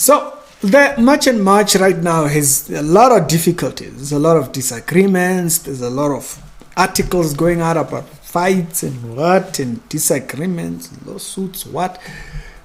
So the March and March right now has a lot of difficulties. There's a lot of disagreements. There's a lot of articles going out about fights and what and disagreements, lawsuits, what.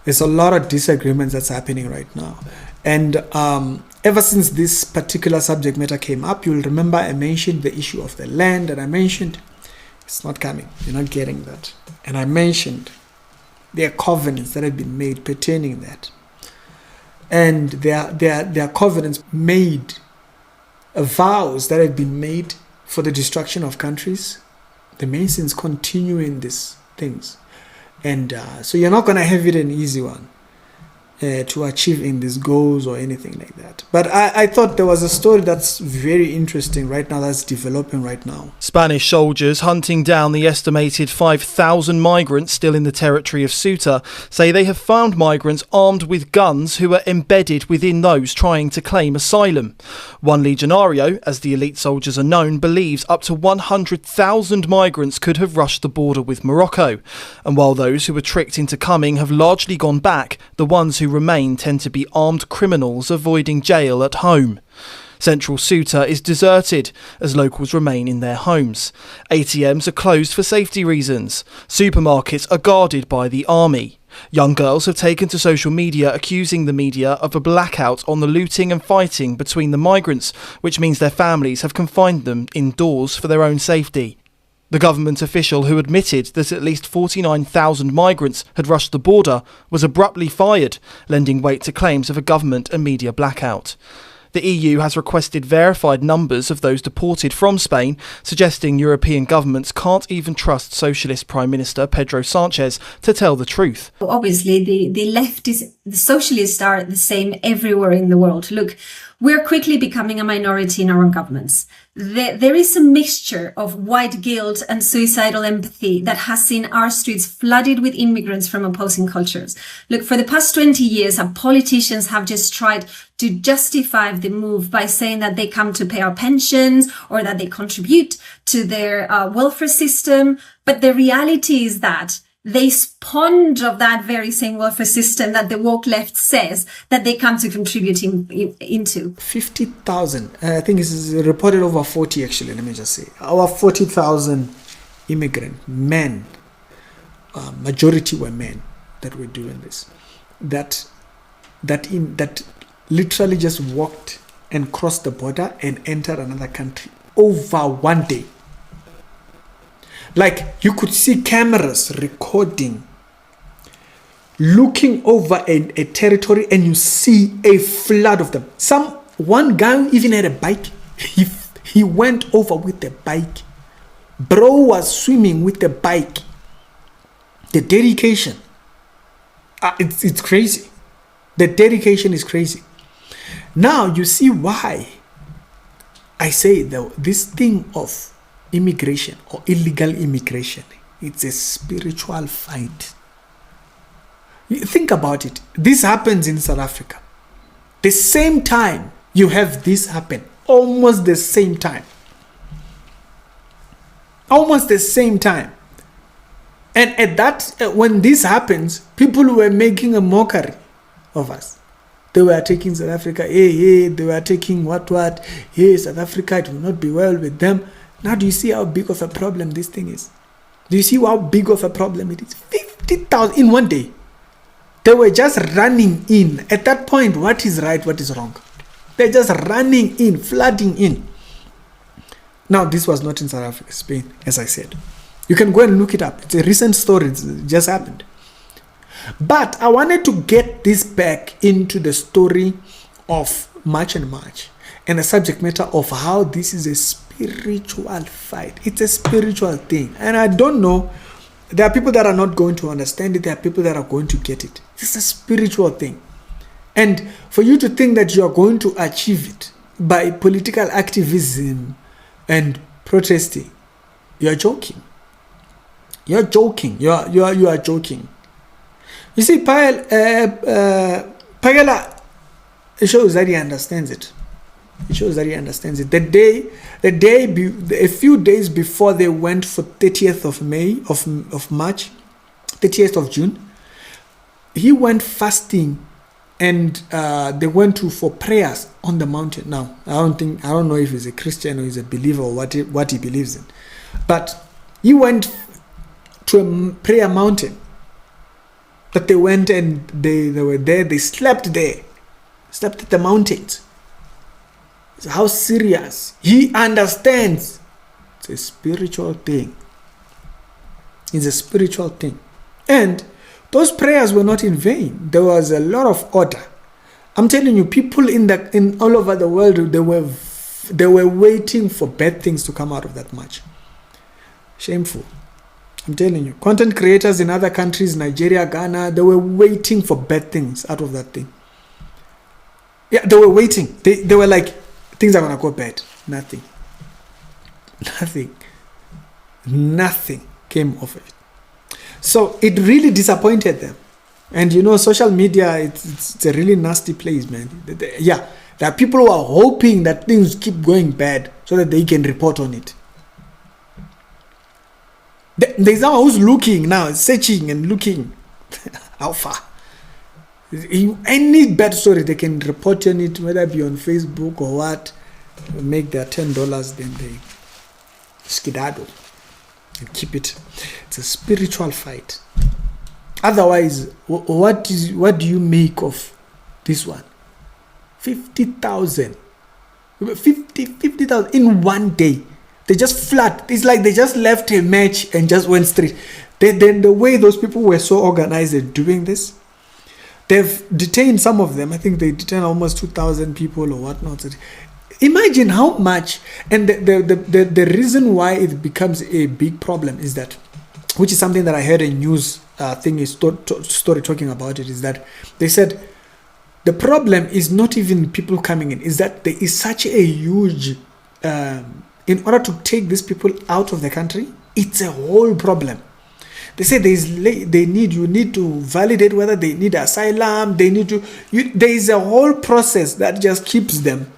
There's a lot of disagreements that's happening right now. And ever since this particular subject matter came up, you'll remember I mentioned the issue of the land, and I mentioned it's not coming. You're not getting that. And I mentioned there are covenants that have been made pertaining that. And there are covenants made, vows that have been made for the destruction of countries. The Masons continue in these things. And so you're not going to have it an easy one to achieving these goals or anything like that. But I thought there was a story that's very interesting right now, that's developing right now. Spanish soldiers hunting down the estimated 5,000 migrants still in the territory of Ceuta say they have found migrants armed with guns who are embedded within those trying to claim asylum. One Legionario, as the elite soldiers are known, believes up to 100,000 migrants could have rushed the border with Morocco. And while those who were tricked into coming have largely gone back, the ones who remain tend to be armed criminals avoiding jail at home. Central Ceuta is deserted as locals remain in their homes. ATMs are closed for safety reasons. Supermarkets are guarded by the army. Young girls have taken to social media accusing the media of a blackout on the looting and fighting between the migrants, which means their families have confined them indoors for their own safety. The government official who admitted that at least 49,000 migrants had rushed the border was abruptly fired, lending weight to claims of a government and media blackout. The EU has requested verified numbers of those deported from Spain, suggesting European governments can't even trust Socialist Prime Minister Pedro Sanchez to tell the truth. Obviously, the socialists are the same everywhere in the world. Look, we're quickly becoming a minority in our own governments. There is a mixture of white guilt and suicidal empathy that has seen our streets flooded with immigrants from opposing cultures. Look, for the past 20 years, our politicians have just tried to justify the move by saying that they come to pay our pensions or that they contribute to their welfare system. But the reality is that they spawned of that very same welfare system that the woke left says that they come to contribute into. 50,000. I think it's reported over 40 actually, let me just say. Over 40,000 immigrant men, majority were men that were doing this. That literally just walked and crossed the border and entered another country over one day. Like, you could see cameras recording, looking over a territory, and you see a flood of them. One guy even had a bike. He went over with the bike. Bro was swimming with the bike. The dedication, it's crazy. The dedication is crazy. Now you see why I say this thing of immigration or illegal immigration, it's a spiritual fight. Think about it. This happens in South Africa. The same time you have this happen, almost the same time. Almost the same time. And at that, when this happens, people were making a mockery of us. They were taking South Africa, they were taking what, South Africa, it will not be well with them. Now, do you see how big of a problem this thing is? Do you see how big of a problem it is? 50,000 in one day. They were just running in. At that point, what is right, what is wrong? They're just running in, flooding in. Now, this was not in South Africa, Spain, as I said. You can go and look it up. It's a recent story. It just happened. But I wanted to get this back into the story of March and March and the subject matter of how this is a spiritual fight. It's a spiritual thing. And I don't know, there are people that are not going to understand it. There are people that are going to get it. It's a spiritual thing. And for you to think that you are going to achieve it by political activism and protesting, you are joking. You're joking. You are joking. You see, Pagela shows that he understands it. It shows that he understands it. A few days before they went for 30th of March, 30th of June, he went fasting and they went for prayers on the mountain. Now, I don't know if he's a Christian or he's a believer or what he believes in, but he went to a prayer mountain. That they went and they were there. They slept there, slept at the mountains. So how serious he understands. It's a spiritual thing. It's a spiritual thing, and those prayers were not in vain. There was a lot of order. I'm telling you, people in all over the world, they were waiting for bad things to come out of that march. Shameful. I'm telling you, content creators in other countries, Nigeria, Ghana, they were waiting for bad things out of that thing. Yeah, they were waiting. They were like, things are gonna go bad. Nothing came of it. So it really disappointed them. And you know, social media, it's a really nasty place, man. Yeah, there are people who are hoping that things keep going bad so that they can report on it. There's someone who's looking now, searching and looking how far. Any bad story, they can report on it, whether it be on Facebook or what, make their $10, then they skedaddle and keep it. It's a spiritual fight. Otherwise, what do you make of this one? 50,000 in one day. They just flat. It's like they just left a match and just went straight. Then the way those people were so organized at doing this, they've detained some of them. I think they detained almost 2,000 people or whatnot. Imagine how much. And the reason why it becomes a big problem is that, which is something that I heard a news story talking about it, is that they said the problem is not even people coming in, is that there is such a huge in order to take these people out of the country, it's a whole problem. They say you need to validate whether they need asylum, there is a whole process that just keeps them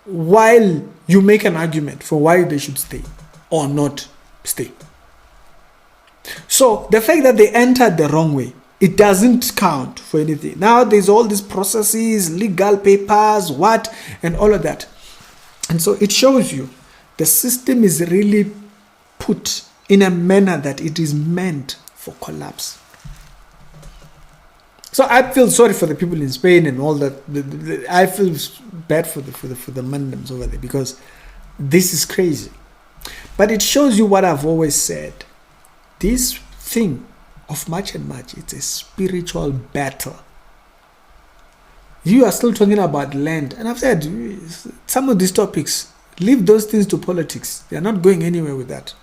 while you make an argument for why they should stay or not stay. So the fact that they entered the wrong way, it doesn't count for anything. Now there's all these processes, legal papers, and all of that. And so it shows you the system is really put in a manner that it is meant for collapse. So I feel sorry for the people in Spain and all that. I feel bad for the Mandams over there, because this is crazy. But it shows you what I've always said. This thing of March and March, it's a spiritual battle. You are still talking about land. And I've said, some of these topics, leave those things to politics. They are not going anywhere with that.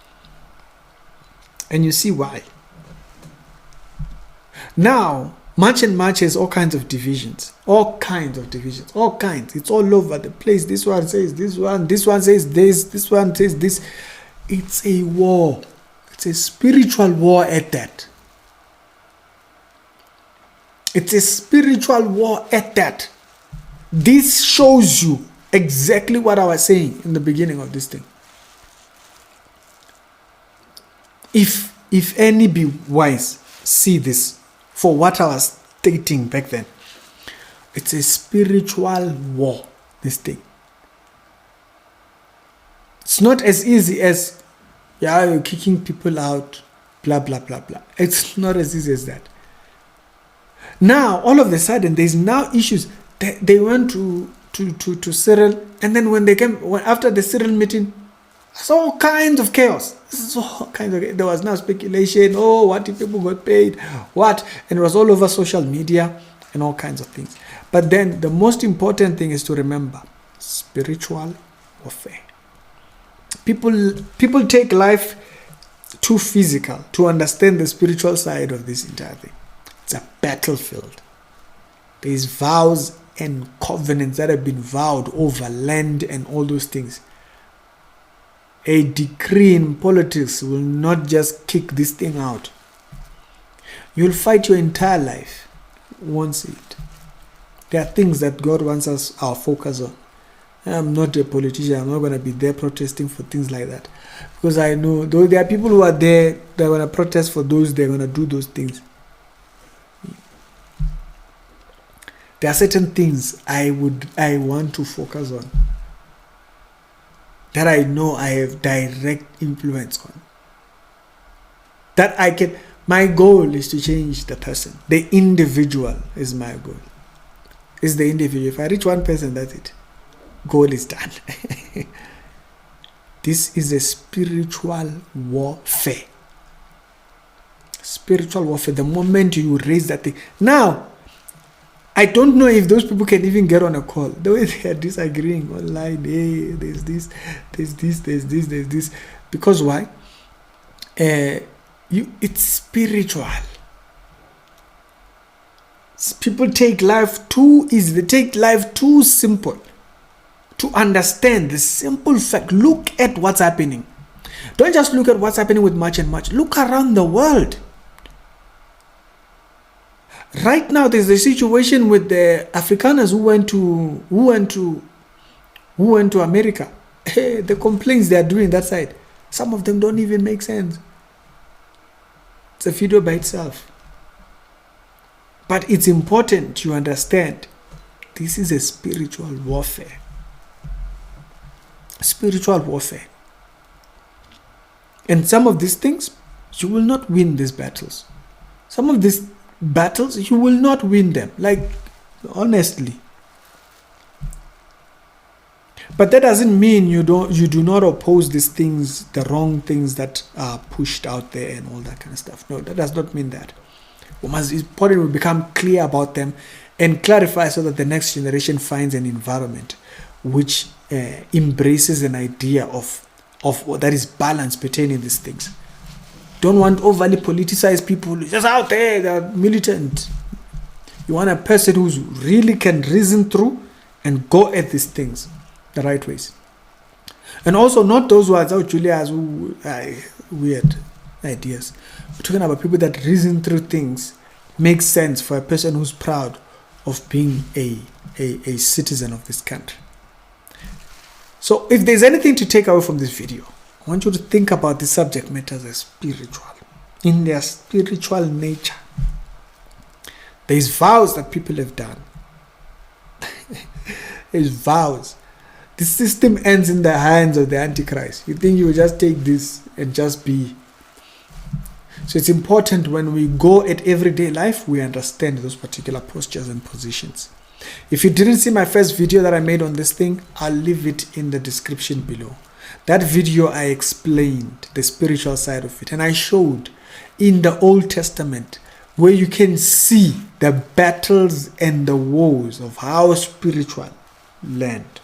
And you see why. Now, March and March has all kinds of divisions. All kinds. It's all over the place. This one says this one says this one says this. It's a war. It's a spiritual war at that. It's a spiritual war at that. This shows you exactly what I was saying in the beginning of this thing. If any be wise, see this for what I was stating back then. It's a spiritual war, this thing. It's not as easy as, you're kicking people out, blah, blah, blah, blah. It's not as easy as that. Now, all of a sudden, there's now issues. They went to Cyril, and then when they came, after the Cyril meeting, there's all kinds of chaos. There was now speculation, what if people got paid, what? And it was all over social media and all kinds of things. But then the most important thing is to remember, spiritual warfare. People take life too physical to understand the spiritual side of this entire thing. It's a battlefield. There is vows and covenants that have been vowed over land and all those things. A decree in politics will not just kick this thing out. You'll fight your entire life. You won't see it. There are things that God wants our focus on. I'm not a politician. I'm not going to be there protesting for things like that. Because I know though there are people who are there, they're going to protest for those, they're going to do those things. there are certain things I want to focus on, that I know I have direct influence on. That I can, my goal is to change the person. The individual is my goal. Is the individual. If I reach one person, that's it. Goal is done. This is a spiritual warfare. Spiritual warfare. The moment you raise that thing. Now, I don't know if those people can even get on a call. The way they are disagreeing online. Hey, there's this. Because why? It's spiritual. People take life too easy. They take life too simple to understand the simple fact. Look at what's happening. Don't just look at what's happening with March and March. Look around the world. Right now, there's a situation with the Afrikaners who went to America. Hey, the complaints they are doing that side, some of them don't even make sense. It's a video by itself. But it's important you understand this is a spiritual warfare. Spiritual warfare. And some of these things, you will not win these battles. Some of these battles, you will not win them. Like, honestly. But that doesn't mean you do not oppose these things, the wrong things that are pushed out there and all that kind of stuff. No, that does not mean that. It's important we become clear about them and clarify so that the next generation finds an environment which embraces an idea of that is balance pertaining these things. Don't want overly politicized people just out there, they're militant. You want a person who really can reason through and go at these things the right ways. And also not those who are Julia's weird ideas. We're talking about people that reason through things, make sense for a person who's proud of being a citizen of this country. So if there's anything to take away from this video, I want you to think about the subject matters as spiritual, in their spiritual nature. There's vows that people have done. There's vows. The system ends in the hands of the Antichrist. You think you will just take this and just be. So it's important when we go at everyday life, we understand those particular postures and positions. If you didn't see my first video that I made on this thing, I'll leave it in the description below. That video, I explained the spiritual side of it. And I showed in the Old Testament where you can see the battles and the wars of how spiritual land.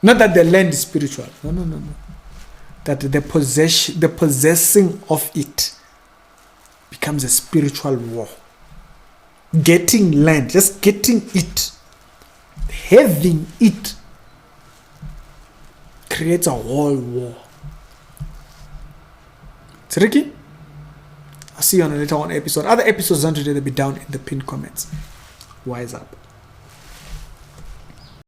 Not that the land is spiritual. No. That the possessing of it becomes a spiritual war. Getting land, just getting it, having it, creates a whole war. It's Ricky. I'll see you on a later on episode. Other episodes on today, they'll be down in the pinned comments. Wise up.